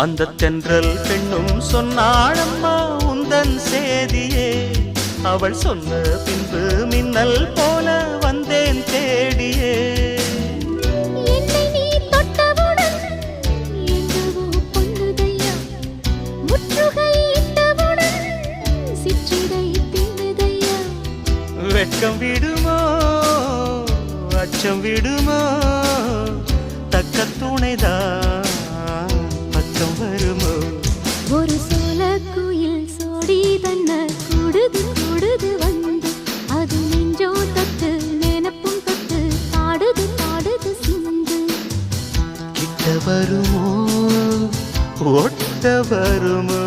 அந்த தென்றல் பெண்ணும் சொன்னாளம்மா உந்தன் சேதியே. அவள் சொன்ன பின்பு மின்னல் போல வந்தேன் தேடியே. என்னை நீ தொட்டவுடன் என்னவோ பொன்னுதையா, முற்றுகை இட்டவுடன் சிற்றிடை தின்னுதையா. வெட்கம் விடுமோ அச்சம் விடுமோ, தக்க துணைதான் பக்கம் வருமோ. ஒரு சோல குயில் சோடி தன்ன கூடுது கூடுது வந்து, அது நெஞ்சோ தொட்டு நினப்பும் தொட்டு பாடுது பாடுது சிந்து. கிட்ட வருமோ ஒட்ட வருமோ.